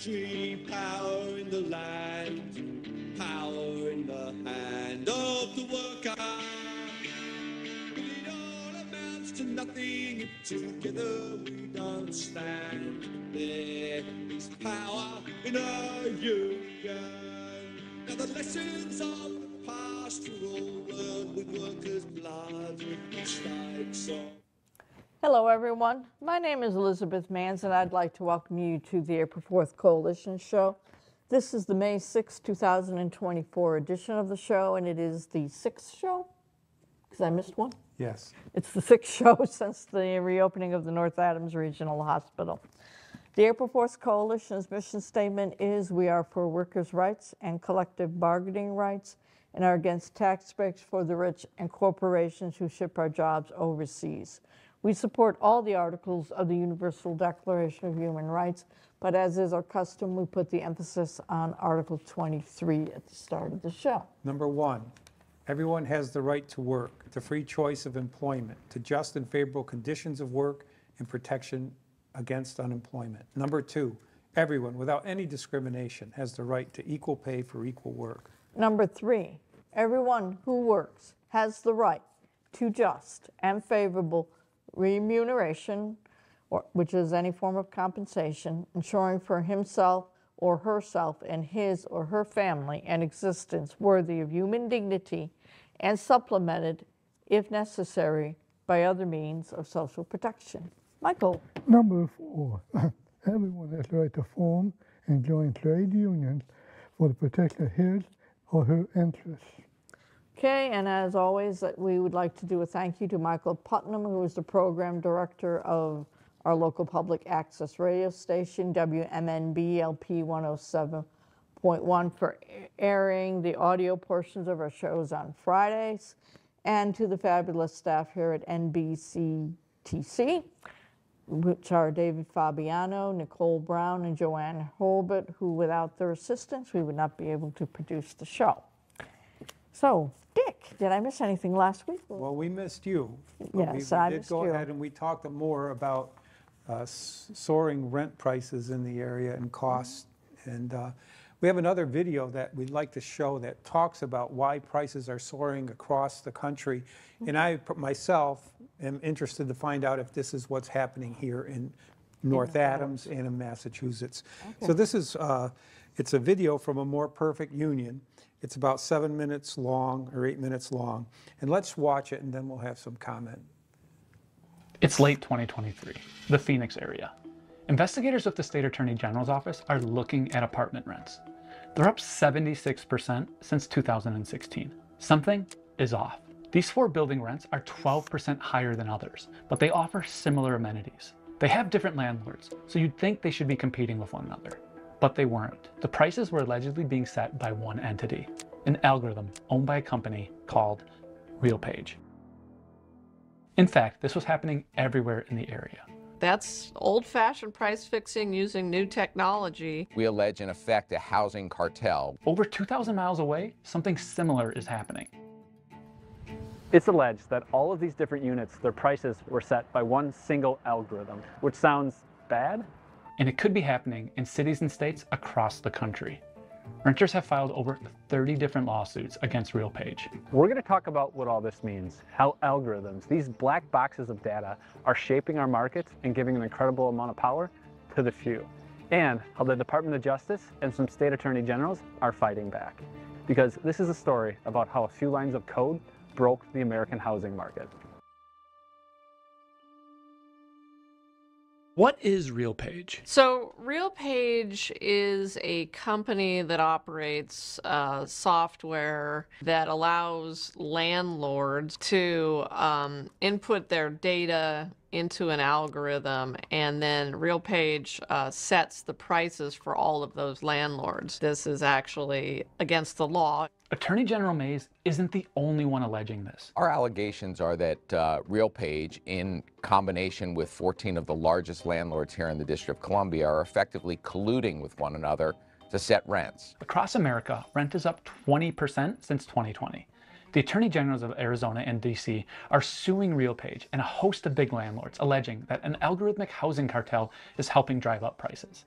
country, power in the land, power in the hand of the worker. It all amounts to nothing if together we don't stand. There is power in our union. Now the lessons of the past are all learned with workers' blood. It's like so. Hello, everyone. My name is Elizabeth Manns, and I'd like to welcome you to the April 4th Coalition Show. This is the May 6, 2024 edition of the show, and it is the sixth show, because I missed one. Yes. It's the sixth show since the reopening of the North Adams Regional Hospital. The April 4th Coalition's mission statement is, we are for workers' rights and collective bargaining rights and are against tax breaks for the rich and corporations who ship our jobs overseas. We support all the articles of the Universal Declaration of Human Rights, but as is our custom, we put the emphasis on Article 23 at the start of the show. Number one, everyone has the right to work, to free choice of employment, to just and favorable conditions of work, and protection against unemployment. Number two, everyone, without any discrimination, has the right to equal pay for equal work. Number three, everyone who works has the right to just and favorable remuneration, which is any form of compensation, ensuring for himself or herself and his or her family an existence worthy of human dignity and supplemented, if necessary, by other means of social protection. Michael. Number four, everyone has the right to form and join trade unions for the protection of his or her interests. Okay, and as always, we would like to do a thank you to Michael Putnam, who is the program director of our local public access radio station, WMNB LP 107.1, for airing the audio portions of our shows on Fridays, and to the fabulous staff here at NBCTC, which are David Fabiano, Nicole Brown, and Joanne Holbert, who without their assistance, we would not be able to produce the show. So, Dick, did I miss anything last week? Well, we missed you. Yes, we did go ahead and we talked more about soaring rent prices in the area and costs. And we have another video that we'd like to show that talks about why prices are soaring across the country. And I myself am interested to find out if this is what's happening here in North Adams and in Massachusetts. Okay. So this is, it's a video from A More Perfect Union. It's about 7 minutes long or 8 minutes long. And let's watch it and then we'll have some comment. It's late 2023, the Phoenix area. Investigators with the State Attorney General's office are looking at apartment rents. They're up 76% since 2016. Something is off. These four building rents are 12% higher than others, but they offer similar amenities. They have different landlords, so you'd think they should be competing with one another. But they weren't. The prices were allegedly being set by one entity, an algorithm owned by a company called RealPage. In fact, this was happening everywhere in the area. That's old-fashioned price fixing using new technology. We allege, in effect, a housing cartel. Over 2,000 miles away, something similar is happening. It's alleged that all of these different units, their prices were set by one single algorithm, which sounds bad. And it could be happening in cities and states across the country. Renters have filed over 30 different lawsuits against RealPage. We're going to talk about what all this means, how algorithms, these black boxes of data, are shaping our markets and giving an incredible amount of power to the few, and how the Department of Justice and some state attorney generals are fighting back. Because this is a story about how a few lines of code broke the American housing market. What is RealPage? So RealPage is a company that operates software that allows landlords to input their data into an algorithm, and then RealPage sets the prices for all of those landlords. This is actually against the law. Attorney General Mays isn't the only one alleging this. Our allegations are that RealPage, in combination with 14 of the largest landlords here in the District of Columbia, are effectively colluding with one another to set rents. Across America, rent is up 20% since 2020. The Attorney Generals of Arizona and DC are suing RealPage and a host of big landlords, alleging that an algorithmic housing cartel is helping drive up prices.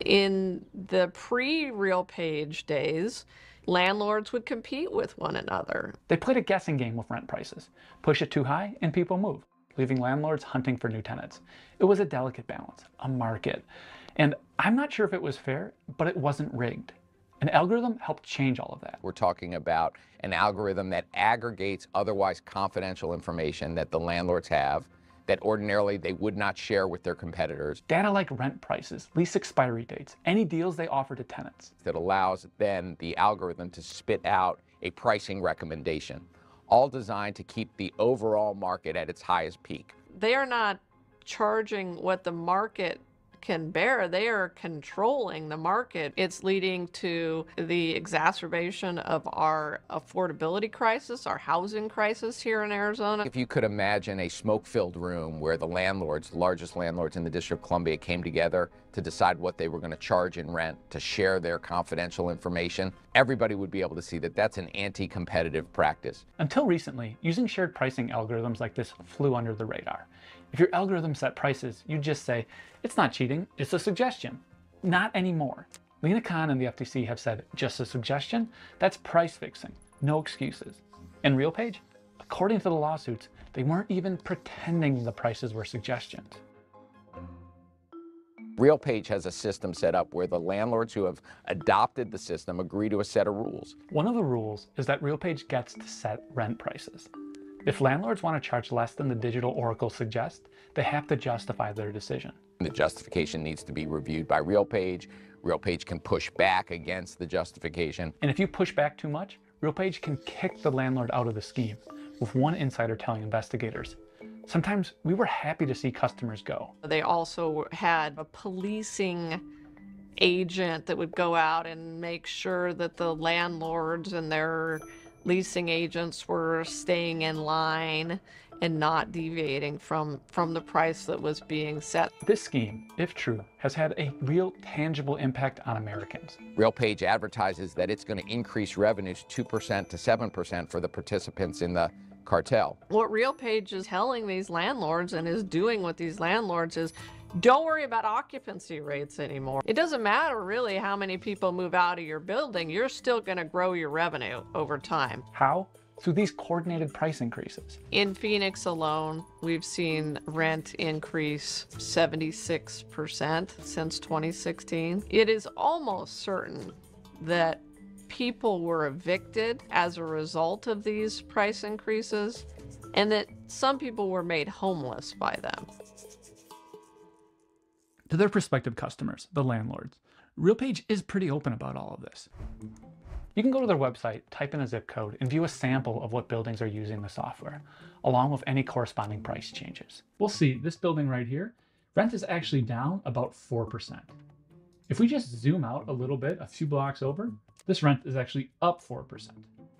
In the pre-RealPage days, landlords would compete with one another. They played a guessing game with rent prices. Push it too high and people move, leaving landlords hunting for new tenants. It was a delicate balance, a market. And I'm not sure if it was fair, but it wasn't rigged. An algorithm helped change all of that. We're talking about an algorithm that aggregates otherwise confidential information that the landlords have that ordinarily they would not share with their competitors. Data like rent prices, lease expiry dates, any deals they offer to tenants. That allows then the algorithm to spit out a pricing recommendation, all designed to keep the overall market at its highest peak. They are not charging what the market can bear. They are controlling the market. It's leading to the exacerbation of our affordability crisis, our housing crisis here in Arizona. If you could imagine a smoke-filled room where the landlords, the largest landlords in the District of Columbia, came together to decide what they were going to charge in rent, to share their confidential information, everybody would be able to see that that's an anti-competitive practice. Until recently, using shared pricing algorithms like this flew under the radar. If your algorithm set prices, you'd just say, it's not cheating, it's a suggestion. Not anymore. Lena Khan and the FTC have said, just a suggestion? That's price fixing, no excuses. And RealPage, according to the lawsuits, they weren't even pretending the prices were suggestions. RealPage has a system set up where the landlords who have adopted the system agree to a set of rules. One of the rules is that RealPage gets to set rent prices. If landlords want to charge less than the digital oracle suggests, they have to justify their decision. The justification needs to be reviewed by RealPage. RealPage can push back against the justification. And if you push back too much, RealPage can kick the landlord out of the scheme, with one insider telling investigators, sometimes we were happy to see customers go. They also had a policing agent that would go out and make sure that the landlords and their leasing agents were staying in line and not deviating from the price that was being set. This scheme, if true, has had a real tangible impact on Americans. RealPage advertises that it's going to increase revenues 2% to 7% for the participants in the cartel. What RealPage is telling these landlords and is doing with these landlords is, don't worry about occupancy rates anymore. It doesn't matter really how many people move out of your building, you're still going to grow your revenue over time. How? Through these coordinated price increases. In Phoenix alone, we've seen rent increase 76% since 2016. It is almost certain that people were evicted as a result of these price increases, and that some people were made homeless by them. To their prospective customers, the landlords, RealPage is pretty open about all of this. You can go to their website, type in a zip code, and view a sample of what buildings are using the software, along with any corresponding price changes. We'll see this building right here, rent is actually down about 4%. If we just zoom out a little bit, a few blocks over, this rent is actually up 4%.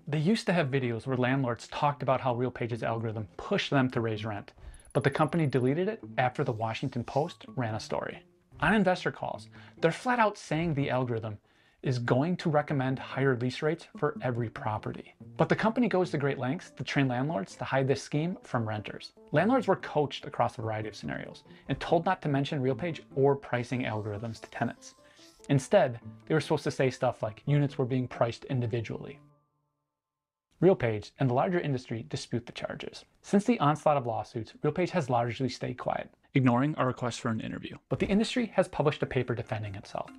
They used to have videos where landlords talked about how RealPage's algorithm pushed them to raise rent, but the company deleted it after the Washington Post ran a story. On investor calls, they're flat out saying the algorithm is going to recommend higher lease rates for every property. But the company goes to great lengths to train landlords to hide this scheme from renters. Landlords were coached across a variety of scenarios and told not to mention RealPage or pricing algorithms to tenants. Instead, they were supposed to say stuff like units were being priced individually. RealPage and the larger industry dispute the charges. Since the onslaught of lawsuits, RealPage has largely stayed quiet, ignoring our request for an interview. But the industry has published a paper defending itself.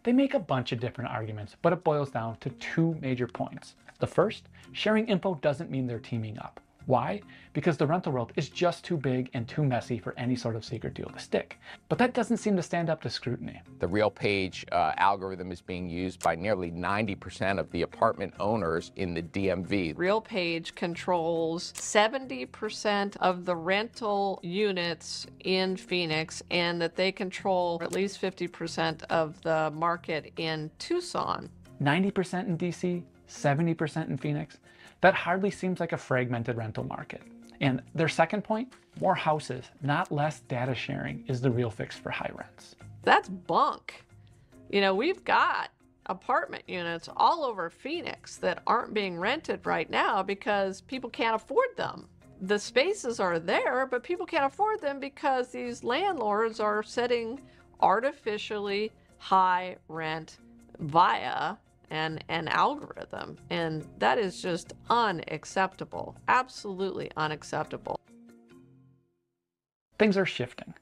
They make a bunch of different arguments, but it boils down to two major points. The first, sharing info doesn't mean they're teaming up. Why? Because the rental world is just too big and too messy for any sort of secret deal to stick. But that doesn't seem to stand up to scrutiny. The RealPage algorithm is being used by nearly 90% of the apartment owners in the DMV. RealPage controls 70% of the rental units in Phoenix, and that they control at least 50% of the market in Tucson. 90% in DC, 70% in Phoenix. That hardly seems like a fragmented rental market. And their second point, more houses, not less data sharing, is the real fix for high rents. That's bunk. You know, we've got apartment units all over Phoenix that aren't being rented right now because people can't afford them. The spaces are there, but people can't afford them because these landlords are setting artificially high rent via an algorithm. And that is just unacceptable, absolutely unacceptable. Things are shifting.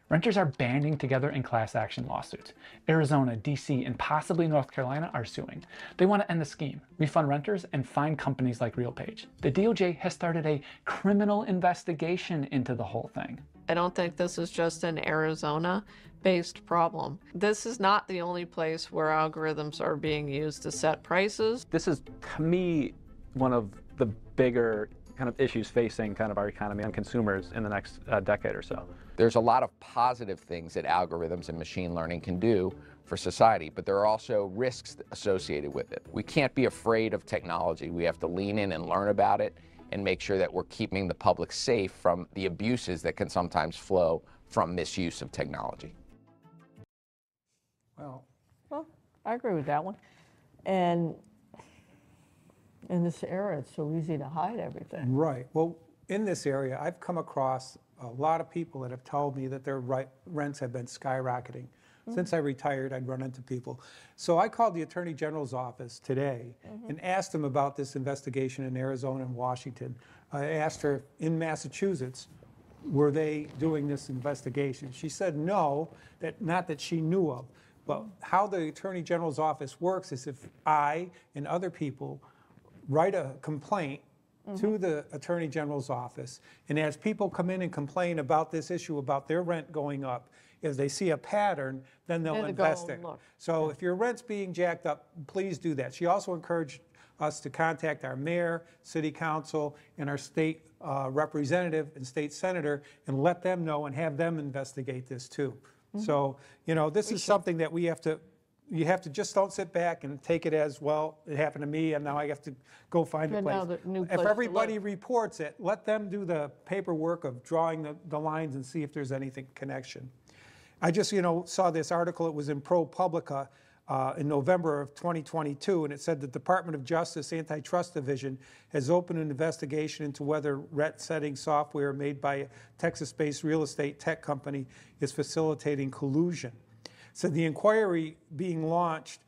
Renters are banding together in class action lawsuits. Arizona, DC, and possibly North Carolina are suing. They want to end the scheme, refund renters, and fine companies like RealPage. The DOJ has started a criminal investigation into the whole thing. I don't think this is just an Arizona-based problem. This is not the only place where algorithms are being used to set prices. This is, to me, one of the bigger kind of issues facing kind of our economy and consumers in the next decade or so. There's a lot of positive things that algorithms and machine learning can do for society, but there are also risks associated with it. We can't be afraid of technology. We have to lean in and learn about it and make sure that we're keeping the public safe from the abuses that can sometimes flow from misuse of technology. Well, I agree with that one. And in this era, it's so easy to hide everything. right. Well, in this area, I've come across a lot of people that have told me that their rents have been skyrocketing. Since I retired, I'd run into people. So I called the Attorney General's office today and asked them about this investigation in Arizona and Washington. I asked her, in Massachusetts, were they doing this investigation? She said no, not that she knew of. But how the Attorney General's office works is if I and other people write a complaint to the Attorney General's office, and as people come in and complain about this issue, about their rent going up, if they see a pattern, then they'll Then they go investigate. and look. So if your rent's being jacked up, please do that. She also encouraged us to contact our mayor, city council, and our state representative and state senator and let them know and have them investigate this too. So, you know, this is something that you have to just don't sit back and take it as, well, it happened to me and now I have to go find a And now place. the new If place to everybody live. reports it, let them do the paperwork of drawing the lines and see if there's anything connection. I just, saw this article, it was in ProPublica in November of 2022, and it said the Department of Justice Antitrust Division has opened an investigation into whether rent-setting software made by a Texas-based real estate tech company is facilitating collusion. So the inquiry being launched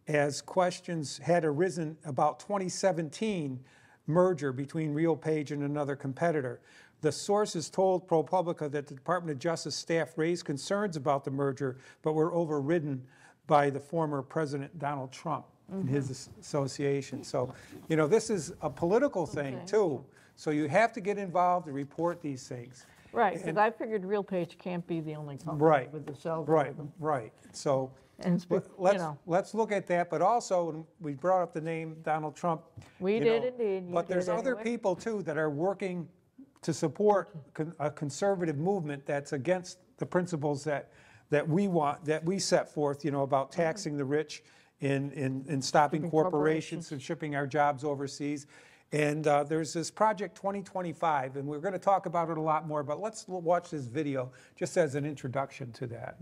as questions had arisen about 2017 merger between RealPage and another competitor. The sources told ProPublica that the Department of Justice staff raised concerns about the merger, but were overridden by the former President Donald Trump and his association. So, this is a political thing too. So you have to get involved and report these things. Right, because I figured RealPage can't be the only company Right, with this algorithm. right. So And it's, let's look at that, but also, and we brought up the name Donald Trump. We did indeed, you But there's did other anyway. people too that are working to support a conservative movement that's against the principles that we set forth, about taxing the rich and stopping corporations and shipping our jobs overseas. And there's this Project 2025, and we're going to talk about it a lot more, but let's watch this video just as an introduction to that.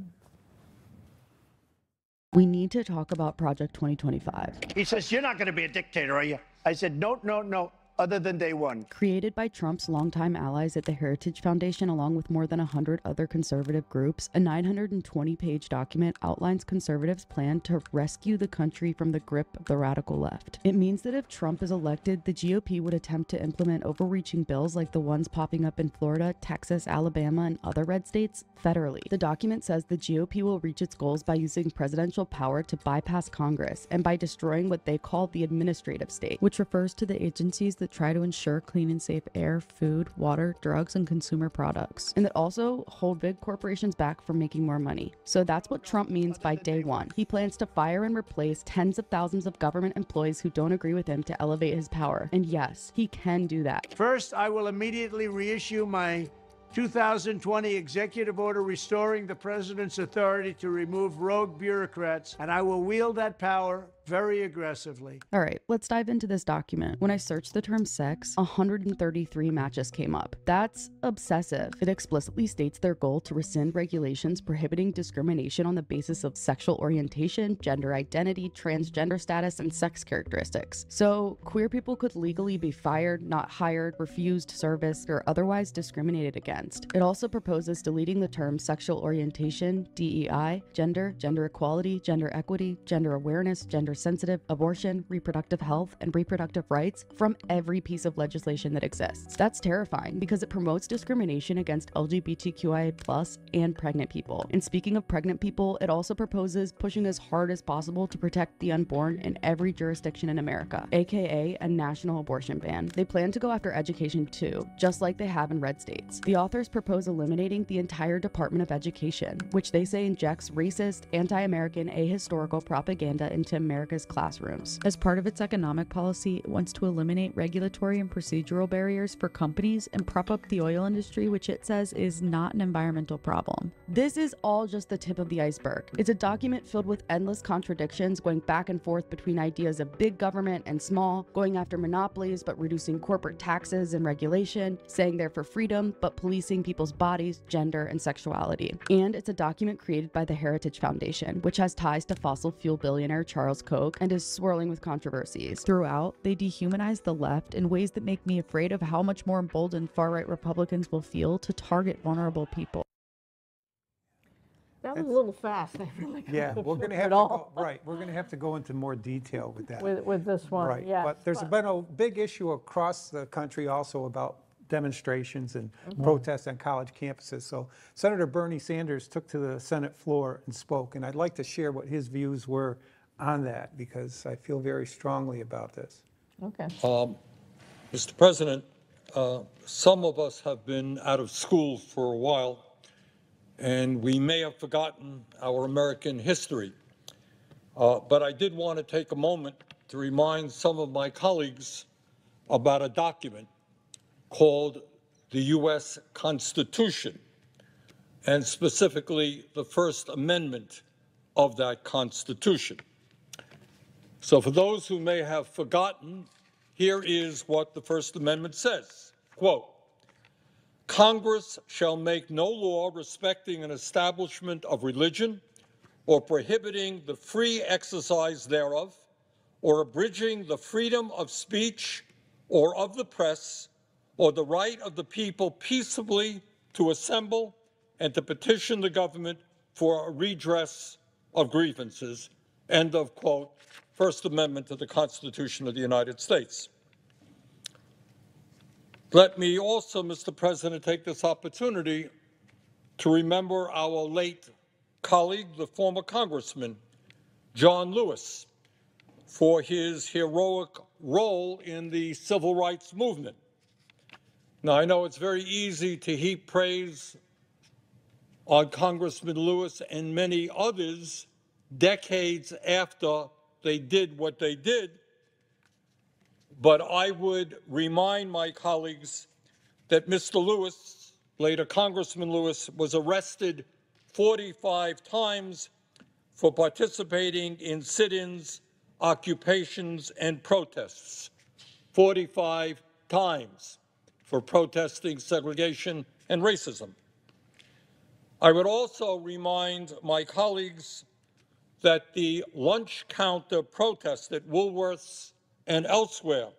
We need to talk about Project 2025. He says, "You're not going to be a dictator, are you?" I said, no, other than day one. Created by Trump's longtime allies at the Heritage Foundation, along with more than 100 other conservative groups, a 920-page document outlines conservatives' plan to rescue the country from the grip of the radical left. It means that if Trump is elected, the GOP would attempt to implement overreaching bills like the ones popping up in Florida, Texas, Alabama, and other red states federally. The document says the GOP will reach its goals by using presidential power to bypass Congress and by destroying what they call the administrative state, which refers to the agencies that try to ensure clean and safe air, food, water, drugs, and consumer products, and that also hold big corporations back from making more money. So that's what Trump means by day one. He plans to fire and replace tens of thousands of government employees who don't agree with him to elevate his power. And yes, he can do that. First, I will immediately reissue my 2020 executive order restoring the president's authority to remove rogue bureaucrats, and I will wield that power very aggressively. All right, let's dive into this document. When I searched the term sex, 133 matches came up. That's obsessive. It explicitly states their goal to rescind regulations prohibiting discrimination on the basis of sexual orientation, gender identity, transgender status, and sex characteristics. So, queer people could legally be fired, not hired, refused service, or otherwise discriminated against. It also proposes deleting the terms sexual orientation, DEI, gender, gender equality, gender equity, gender awareness, gender sensitive, abortion, reproductive health, and reproductive rights from every piece of legislation that exists. That's terrifying because it promotes discrimination against LGBTQIA+ and pregnant people. And speaking of pregnant people, it also proposes pushing as hard as possible to protect the unborn in every jurisdiction in America, aka a national abortion ban. They plan to go after education too, just like they have in red states. The authors propose eliminating the entire Department of Education, which they say injects racist, anti-American, ahistorical propaganda into America's classrooms. As part of its economic policy, it wants to eliminate regulatory and procedural barriers for companies and prop up the oil industry, which it says is not an environmental problem. This is all just the tip of the iceberg. It's a document filled with endless contradictions going back and forth between ideas of big government and small, going after monopolies but reducing corporate taxes and regulation, saying they're for freedom but policing people's bodies, gender, and sexuality. And it's a document created by the Heritage Foundation, which has ties to fossil fuel billionaire Charles Koch and is swirling with controversies. Throughout, they dehumanize the left in ways that make me afraid of how much more emboldened far-right Republicans will feel to target vulnerable people. That was a little fast. I feel like Yeah, we're going to have to go, right. We're going to have to go into more detail with that. with this one. Right. Yeah. But there's been a big issue across the country also about demonstrations and protests on college campuses. So Senator Bernie Sanders took to the Senate floor and spoke, and I'd like to share what his views were on that because I feel very strongly about this. Okay. Mr. President, some of us have been out of school for a while, and we may have forgotten our American history. But I did want to take a moment to remind some of my colleagues about a document called the U.S. Constitution, and specifically the First Amendment of that Constitution. So for those who may have forgotten, here is what the First Amendment says, quote, Congress shall make no law respecting an establishment of religion or prohibiting the free exercise thereof or abridging the freedom of speech or of the press or the right of the people peaceably to assemble and to petition the government for a redress of grievances, end of quote, First Amendment to the Constitution of the United States. Let me also, Mr. President, take this opportunity to remember our late colleague, the former Congressman, John Lewis, for his heroic role in the civil rights movement. Now, I know it's very easy to heap praise on Congressman Lewis and many others decades after they did what they did, but I would remind my colleagues that Mr. Lewis, later Congressman Lewis, was arrested 45 times for participating in sit-ins, occupations, and protests. 45 times for protesting segregation and racism. I would also remind my colleagues that the lunch counter protest at Woolworths and elsewhere,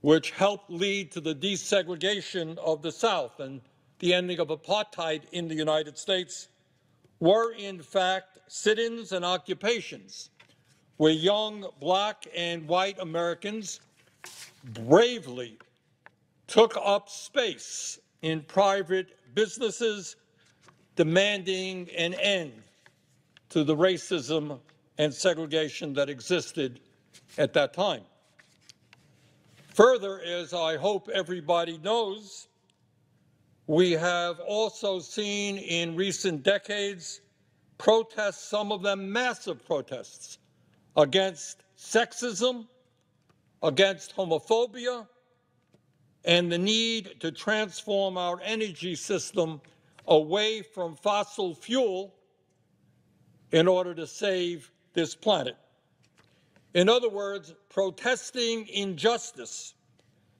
which helped lead to the desegregation of the South and the ending of apartheid in the United States, were in fact sit-ins and occupations where young black and white Americans bravely took up space in private businesses, demanding an end to the racism and segregation that existed at that time. Further, as I hope everybody knows, we have also seen in recent decades protests, some of them massive protests, against sexism, against homophobia, and the need to transform our energy system away from fossil fuel in order to save this planet. In other words, protesting injustice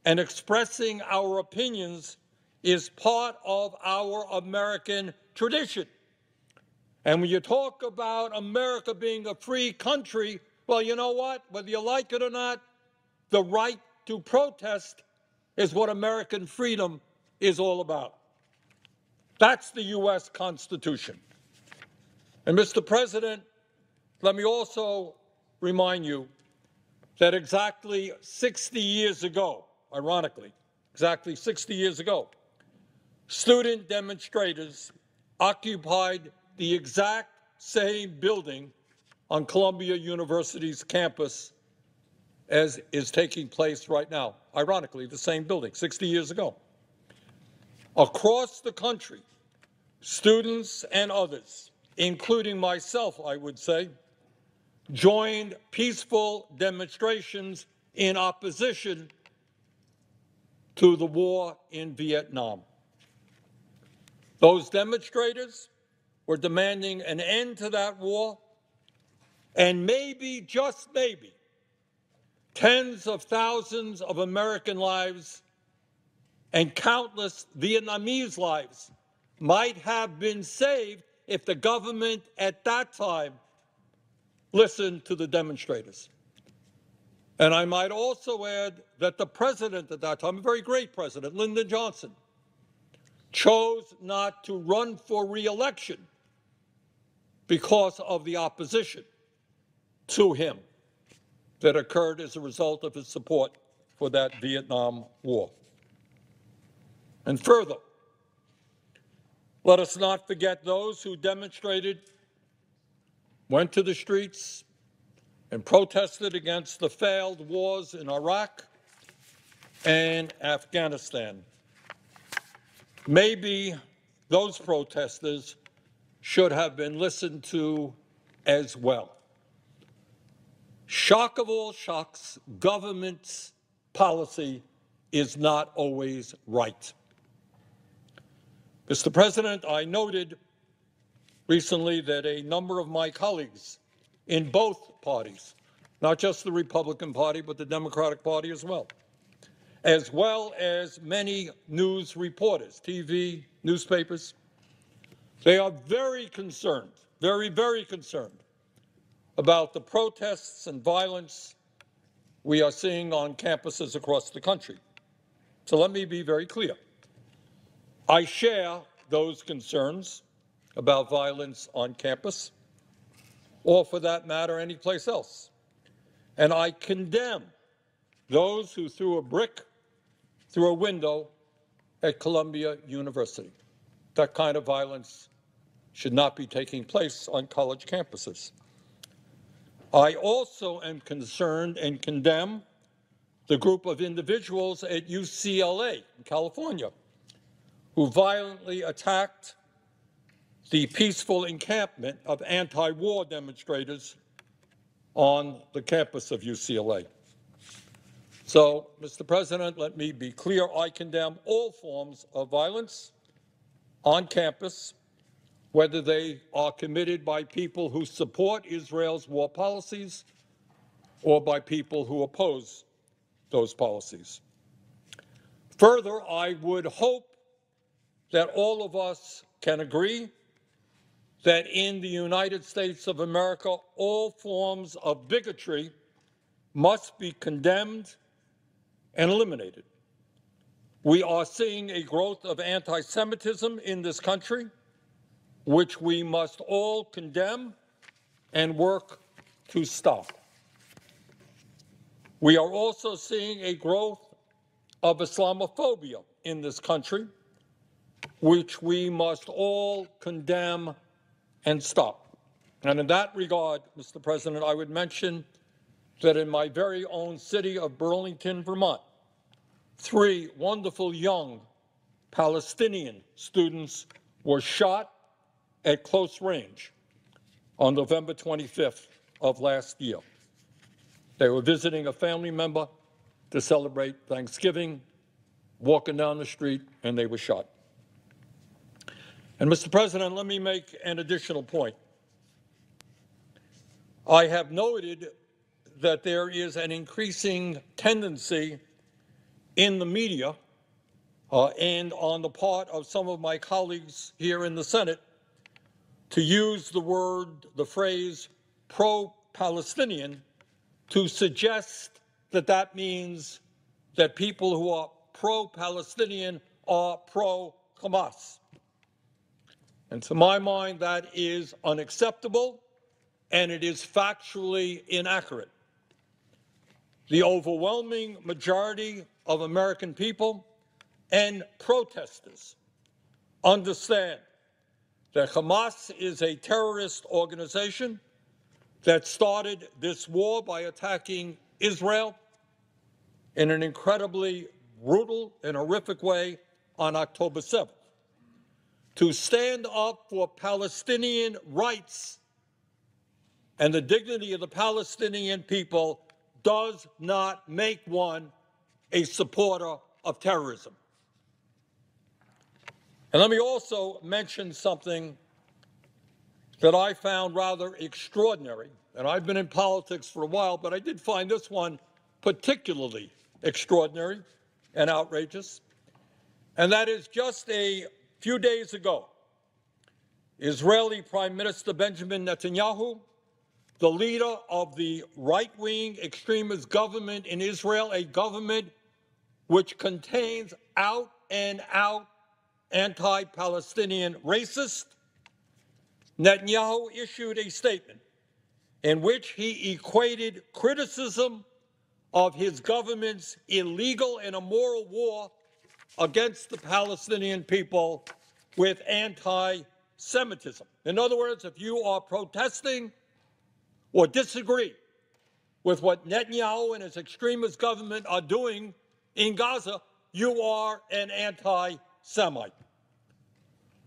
and expressing our opinions is part of our American tradition. And when you talk about America being a free country, well, you know what? Whether you like it or not, the right to protest is what American freedom is all about. That's the U.S. Constitution. And Mr. President, let me also remind you that exactly 60 years ago, ironically, exactly 60 years ago, student demonstrators occupied the exact same building on Columbia University's campus as is taking place right now. Ironically, the same building, 60 years ago. Across the country, students and others, including myself, I would say, joined peaceful demonstrations in opposition to the war in Vietnam. Those demonstrators were demanding an end to that war, and maybe, just maybe, tens of thousands of American lives and countless Vietnamese lives might have been saved if the government at that time listened to the demonstrators. And I might also add that the president at that time, a very great president, Lyndon Johnson, chose not to run for re-election because of the opposition to him that occurred as a result of his support for that Vietnam War. And further, let us not forget those who demonstrated, went to the streets, and protested against the failed wars in Iraq and Afghanistan. Maybe those protesters should have been listened to as well. Shock of all shocks, government's policy is not always right. Mr. President, I noted recently that a number of my colleagues in both parties, not just the Republican Party, but the Democratic Party as well as many news reporters, TV, newspapers, they are very concerned, very, very concerned about the protests and violence we are seeing on campuses across the country. So let me be very clear. I share those concerns about violence on campus, or for that matter, anyplace else. And I condemn those who threw a brick through a window at Columbia University. That kind of violence should not be taking place on college campuses. I also am concerned and condemn the group of individuals at UCLA in California who violently attacked the peaceful encampment of anti-war demonstrators on the campus of UCLA. So, Mr. President, let me be clear. I condemn all forms of violence on campus, whether they are committed by people who support Israel's war policies or by people who oppose those policies. Further, I would hope that all of us can agree that in the United States of America, all forms of bigotry must be condemned and eliminated. We are seeing a growth of anti-Semitism in this country, which we must all condemn and work to stop. We are also seeing a growth of Islamophobia in this country, which we must all condemn and stop. And in that regard, Mr. President, I would mention that in my very own city of Burlington, Vermont, 3 wonderful young Palestinian students were shot at close range on November 25th of last year. They were visiting a family member to celebrate Thanksgiving, walking down the street, and they were shot. And Mr. President, let me make an additional point. I have noted that there is an increasing tendency in the media and on the part of some of my colleagues here in the Senate to use the phrase pro-Palestinian to suggest that that means that people who are pro-Palestinian are pro-Hamas. And to my mind, that is unacceptable, and it is factually inaccurate. The overwhelming majority of American people and protesters understand that Hamas is a terrorist organization that started this war by attacking Israel in an incredibly brutal and horrific way on October 7th. To stand up for Palestinian rights and the dignity of the Palestinian people does not make one a supporter of terrorism. And let me also mention something that I found rather extraordinary. And I've been in politics for a while, but I did find this one particularly extraordinary and outrageous. And that is just a few days ago, Israeli Prime Minister Benjamin Netanyahu, the leader of the right-wing extremist government in Israel, a government which contains out-and-out anti-Palestinian racists, Netanyahu issued a statement in which he equated criticism of his government's illegal and immoral war against the Palestinian people with anti-Semitism. In other words, if you are protesting or disagree with what Netanyahu and his extremist government are doing in Gaza, you are an anti-Semite.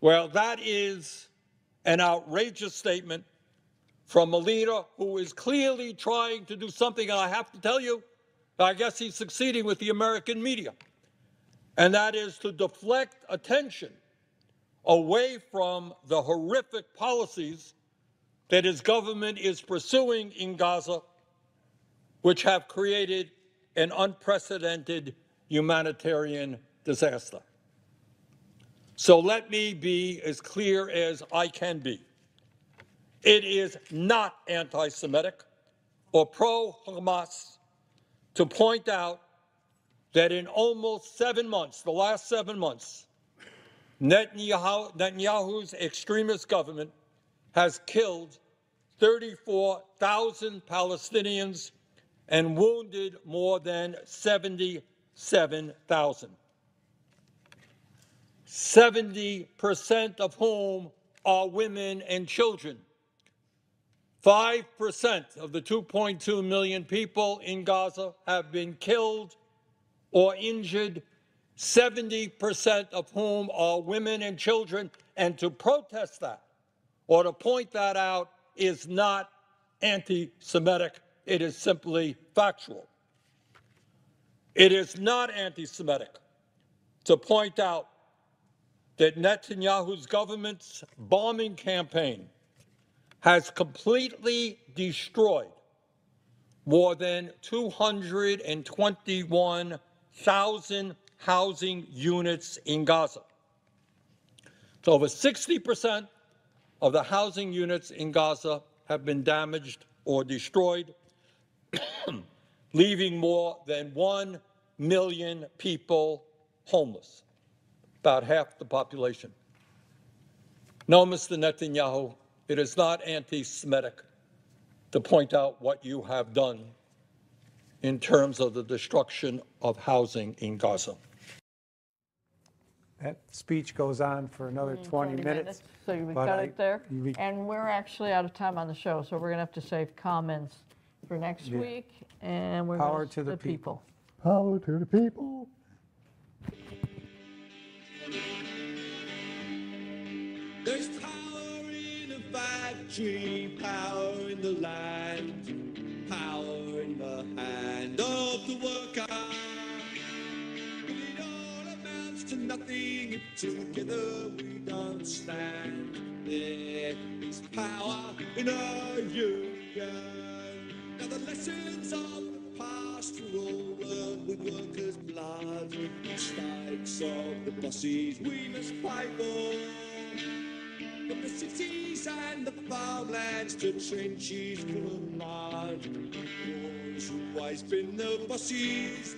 Well, that is an outrageous statement from a leader who is clearly trying to do something, and I have to tell you, I guess he's succeeding with the American media, and that is to deflect attention away from the horrific policies that his government is pursuing in Gaza, which have created an unprecedented humanitarian disaster. So let me be as clear as I can be. It is not anti-Semitic or pro-Hamas to point out that in almost 7 months, the last 7 months, Netanyahu's extremist government has killed 34,000 Palestinians and wounded more than 77,000. 70% of whom are women and children. 5% of the 2.2 million people in Gaza have been killed or injured, 70% of whom are women and children. And to protest that or to point that out is not anti-Semitic. It is simply factual. It is not anti-Semitic to point out that Netanyahu's government's bombing campaign has completely destroyed more than 221,000 housing units in Gaza. So over 60% of the housing units in Gaza have been damaged or destroyed, leaving more than 1 million people homeless, about half the population. No, Mr. Netanyahu, it is not anti-Semitic to point out what you have done in terms of the destruction of housing in Gaza. That speech goes on for another 20 minutes. So we but cut it there. we- And we're actually out of time on the show, so we're going to have to save comments for next Yeah. week. And we're Power going to the people. Power to the people. There's power in the factory, power in the land, power in the hand of the worker. But it all amounts to nothing if together we don't stand. There is power in a union. Now Now the lessons of the past were all learned with workers' blood. Mistakes of the bosses we must pay for. From the cities and the farmlands to trenches full of mud. War's always been the bosses'